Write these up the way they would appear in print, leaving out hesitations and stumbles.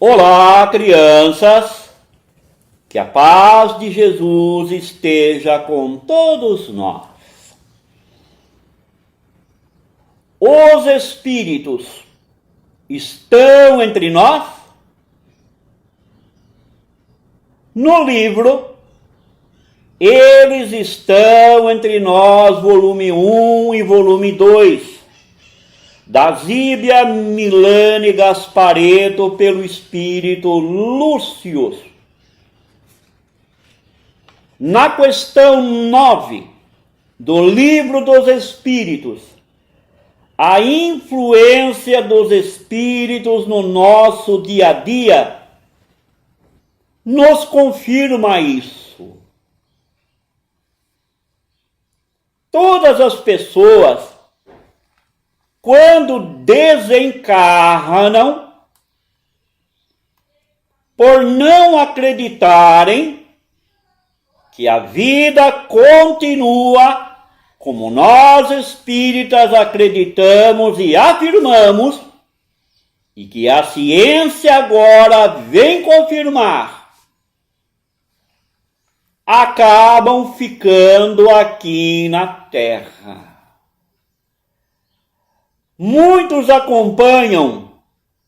Olá, crianças! Que a paz de Jesus esteja com todos nós. Os Espíritos estão entre nós? No livro Eles Estão Entre Nós, volume 1 e volume 2, da Zíbia Milane Gasparetto, pelo Espírito Lúcio. Na questão 9 do Livro dos Espíritos, a influência dos Espíritos no nosso dia a dia nos confirma isso. Todas as pessoas, quando desencarnam, por não acreditarem que a vida continua como nós espíritas acreditamos e afirmamos, e que a ciência agora vem confirmar, acabam ficando aqui na Terra. Muitos acompanham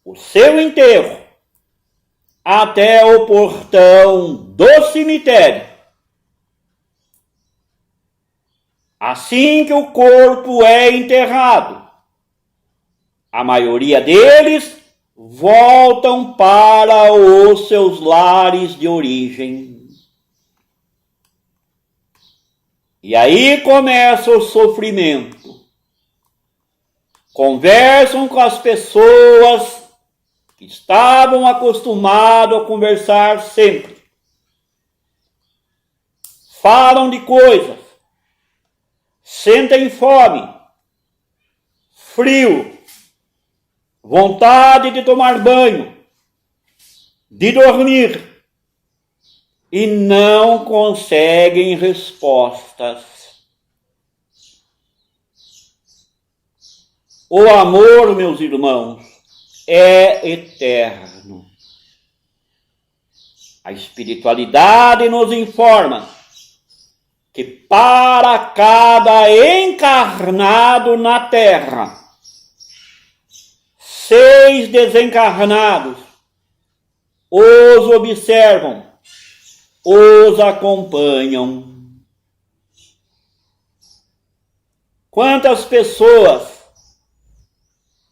o seu enterro até o portão do cemitério. Assim que o corpo é enterrado, a maioria deles voltam para os seus lares de origem. E aí começa o sofrimento. Conversam com as pessoas que estavam acostumados a conversar sempre. Falam de coisas. Sentem fome, frio, vontade de tomar banho, de dormir, e não conseguem respostas. O amor, meus irmãos, é eterno. A espiritualidade nos informa que para cada encarnado na Terra, 6 desencarnados os observam, os acompanham. Quantas pessoas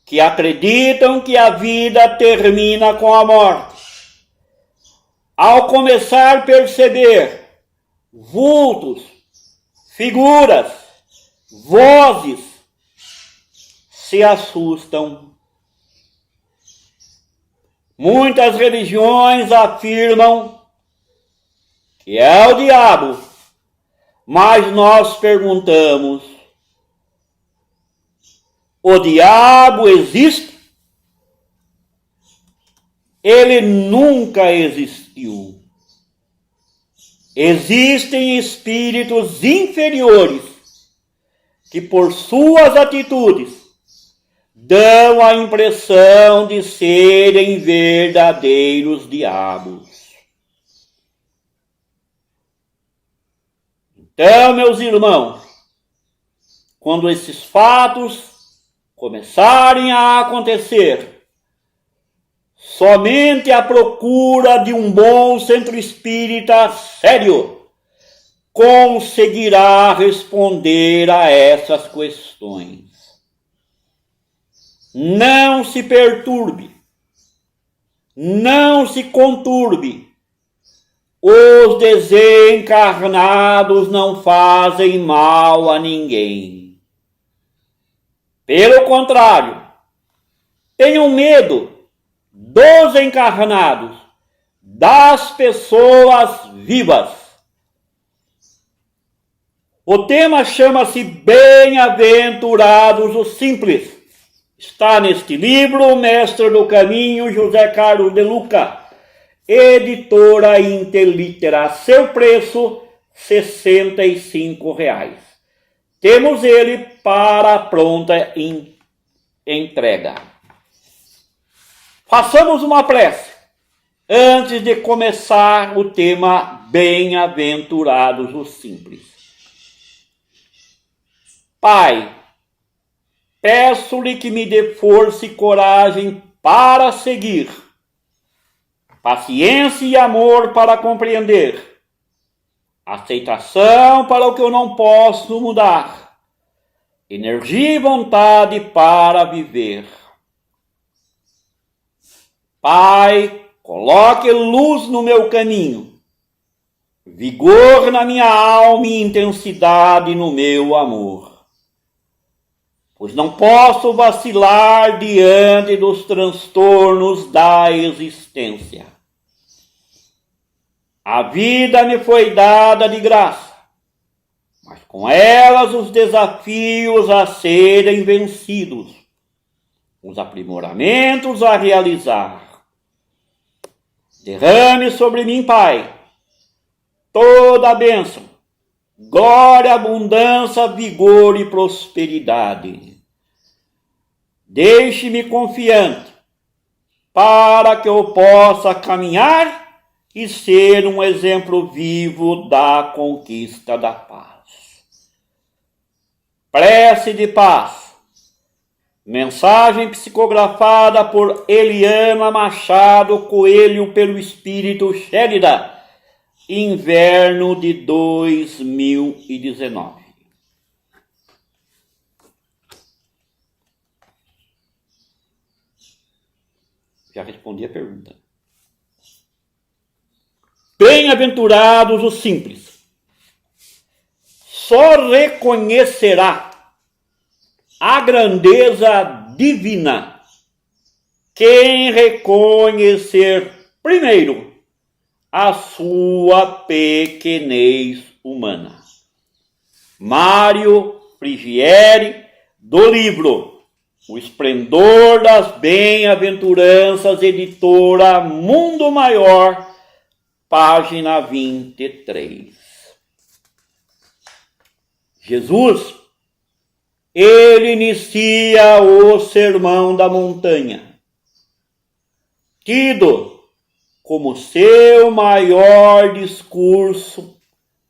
que acreditam que a vida termina com a morte, ao começar a perceber vultos, figuras, vozes, se assustam. Muitas religiões afirmam que é o diabo, mas nós perguntamos: o diabo existe? Ele nunca existiu. Existem espíritos inferiores que, por suas atitudes, dão a impressão de serem verdadeiros diabos. Então, meus irmãos, quando esses fatos começarem a acontecer, somente a procura de um bom centro espírita sério conseguirá responder a essas questões. Não se perturbe, não se conturbe. Os desencarnados não fazem mal a ninguém. Pelo contrário, tenham medo dos encarnados, das pessoas vivas. O tema chama-se Bem-aventurados os Simples. Está neste livro, o Mestre do Caminho, José Carlos de Luca, editora Interlitera. Seu preço, R$65. Temos ele para pronta entrega. Façamos uma prece antes de começar o tema Bem-aventurados os simples. Pai, peço-lhe que me dê força e coragem para seguir, paciência e amor para compreender, aceitação para o que eu não posso mudar, energia e vontade para viver. Pai, coloque luz no meu caminho, vigor na minha alma e intensidade no meu amor, pois não posso vacilar diante dos transtornos da existência. A vida me foi dada de graça, mas com elas os desafios a serem vencidos, os aprimoramentos a realizar. Derrame sobre mim, Pai, toda a bênção, glória, abundância, vigor e prosperidade. Deixe-me confiante para que eu possa caminhar e ser um exemplo vivo da conquista da paz. Prece de paz. Mensagem psicografada por Eliana Machado Coelho pelo Espírito Chérida, inverno de 2019. Já respondi a pergunta. Bem-aventurados os simples. Só reconhecerá a grandeza divina quem reconhecer primeiro a sua pequenez humana. Mário Frigieri, do livro O Esplendor das Bem-aventuranças, editora Mundo Maior, página 23. Jesus, ele inicia o Sermão da Montanha, tido como seu maior discurso,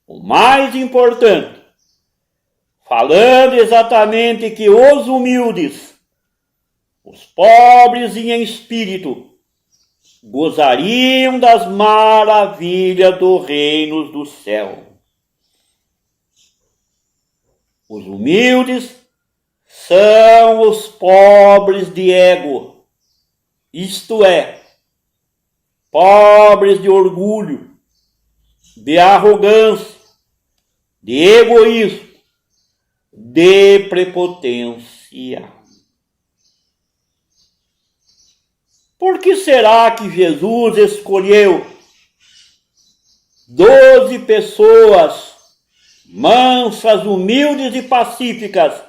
o mais importante, falando exatamente que os humildes, os pobres em espírito, gozariam das maravilhas do reino do céu. Os humildes são os pobres de ego, isto é, pobres de orgulho, de arrogância, de egoísmo, de prepotência. Por que será que Jesus escolheu 12 pessoas mansas, humildes e pacíficas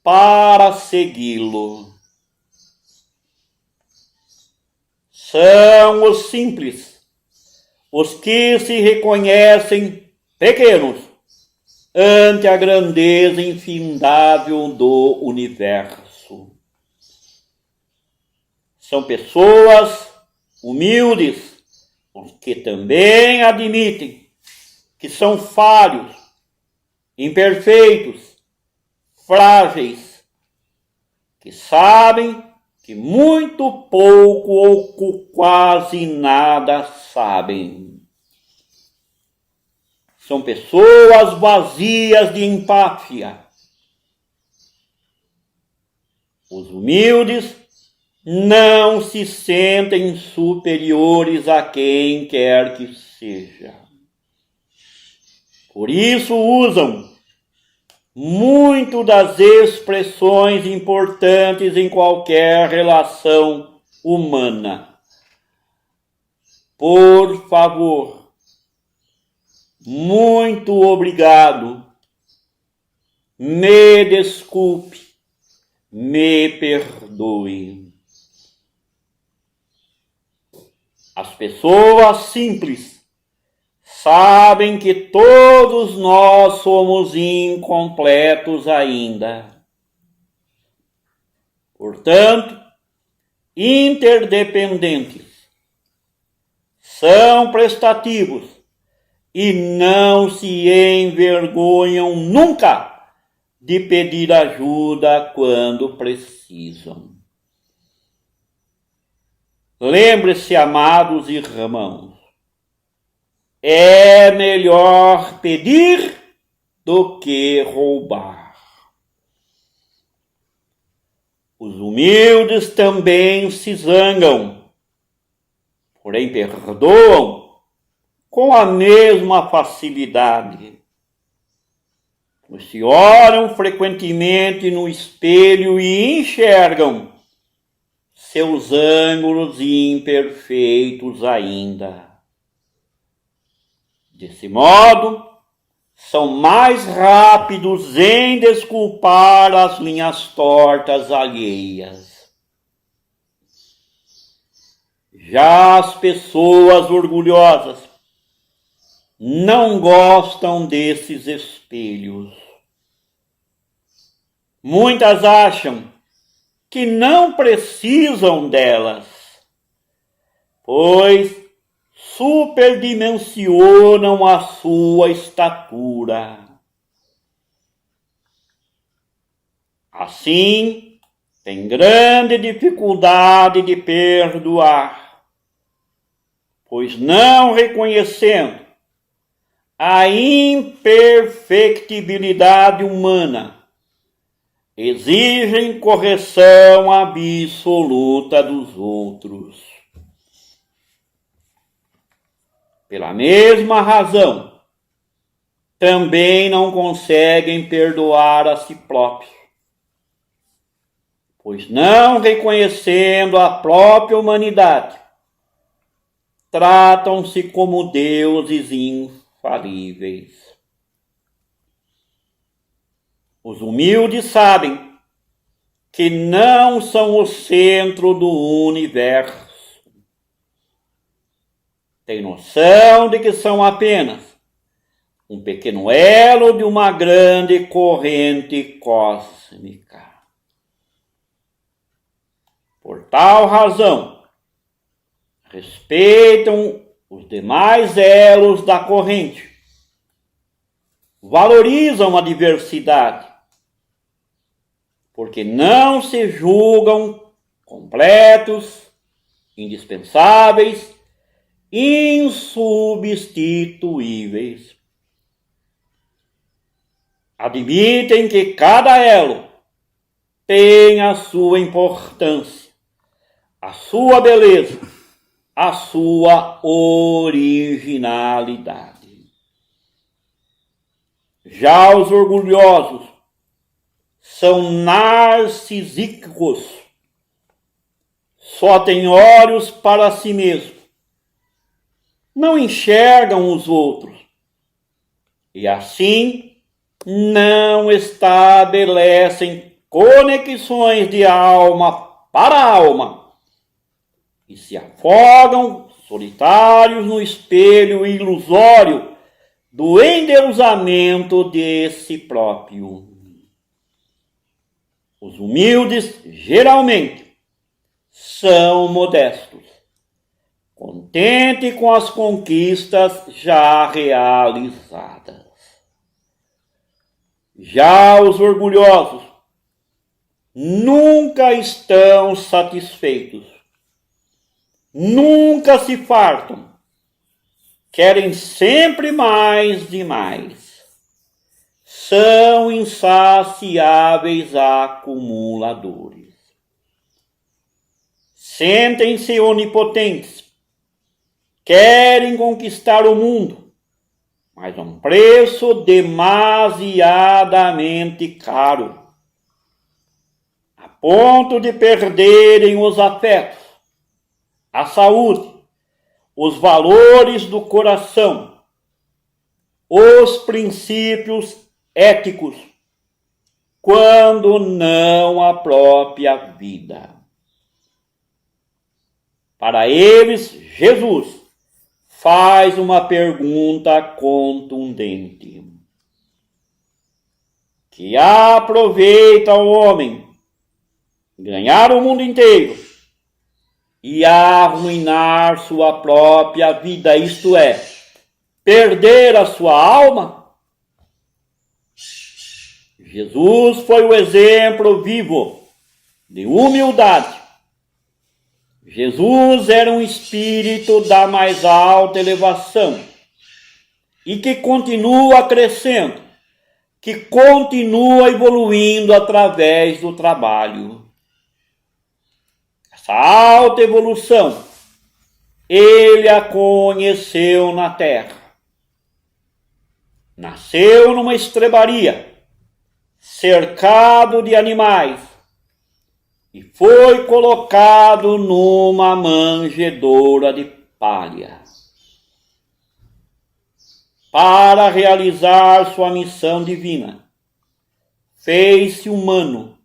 para segui-lo? São os simples, os que se reconhecem pequenos ante a grandeza infindável do universo. São pessoas humildes, os que também admitem que são falhos, imperfeitos, frágeis, que sabem que muito pouco ou quase nada sabem. São pessoas vazias de empatia. Os humildes não se sentem superiores a quem quer que seja. Por isso usam muito das expressões importantes em qualquer relação humana. Por favor, muito obrigado, me desculpe, me perdoe. As pessoas simples sabem que todos nós somos incompletos ainda. Portanto, interdependentes. são prestativos e não se envergonham nunca de pedir ajuda quando precisam. Lembre-se, amados irmãos, é melhor pedir do que roubar. Os humildes também se zangam, porém perdoam com a mesma facilidade. Pois se olham frequentemente no espelho e enxergam seus ângulos imperfeitos ainda. Desse modo, são mais rápidos em desculpar as linhas tortas alheias. Já as pessoas orgulhosas não gostam desses espelhos. Muitas acham que não precisam delas, pois superdimensionam a sua estatura. Assim, tem grande dificuldade de perdoar, pois não reconhecendo a imperfectibilidade humana, exigem correção absoluta dos outros. Pela mesma razão, também não conseguem perdoar a si próprios, pois não reconhecendo a própria humanidade, tratam-se como deuses infalíveis. Os humildes sabem que não são o centro do universo. Têm noção de que são apenas um pequeno elo de uma grande corrente cósmica. Por tal razão, respeitam os demais elos da corrente, valorizam a diversidade, porque não se julgam completos, indispensáveis, insubstituíveis. Admitem que cada elo tem a sua importância, a sua beleza, a sua originalidade. Já os orgulhosos são narcisísticos, só têm olhos para si mesmos, não enxergam os outros e assim não estabelecem conexões de alma para alma e se afogam solitários no espelho ilusório do endeusamento de si próprio. Os humildes geralmente são modestos, contente com as conquistas já realizadas. Já os orgulhosos nunca estão satisfeitos, nunca se fartam, querem sempre mais e mais. São insaciáveis acumuladores. Sentem-se onipotentes, querem conquistar o mundo, mas a um preço demasiadamente caro, a ponto de perderem os afetos, a saúde, os valores do coração, os princípios éticos, quando não a própria vida. Para eles, Jesus faz uma pergunta contundente: que aproveita o homem ganhar o mundo inteiro e arruinar sua própria vida, isto é, perder a sua alma? Jesus foi o exemplo vivo de humildade. Jesus era um espírito da mais alta elevação e que continua crescendo, que continua evoluindo através do trabalho. Essa alta evolução, ele a conheceu na terra. Nasceu numa estrebaria, cercado de animais, e foi colocado numa manjedoura de palha. Para realizar sua missão divina, fez-se humano,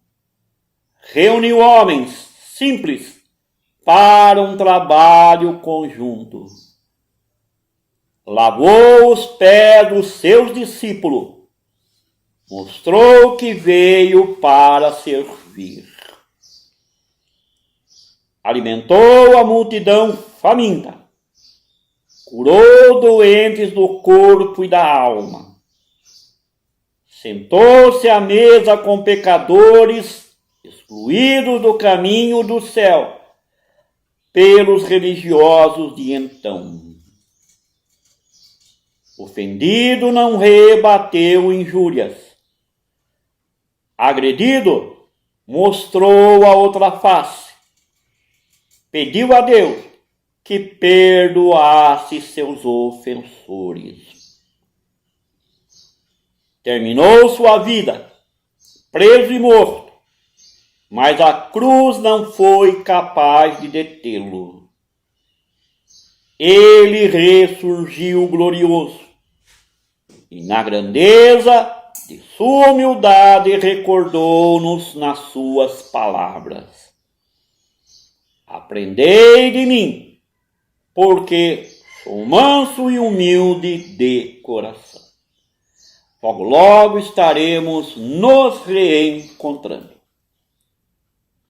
reuniu homens simples para um trabalho conjunto. Lavou os pés dos seus discípulos, mostrou que veio para servir. Alimentou a multidão faminta, curou doentes do corpo e da alma, sentou-se à mesa com pecadores excluídos do caminho do céu pelos religiosos de então. Ofendido, não rebateu injúrias. Agredido, mostrou a outra face. Pediu a Deus que perdoasse seus ofensores. Terminou sua vida, preso e morto, mas a cruz não foi capaz de detê-lo. Ele ressurgiu glorioso, e na grandeza de sua humildade recordou-nos nas suas palavras: aprendei de mim, porque sou manso e humilde de coração. Logo, logo estaremos nos reencontrando.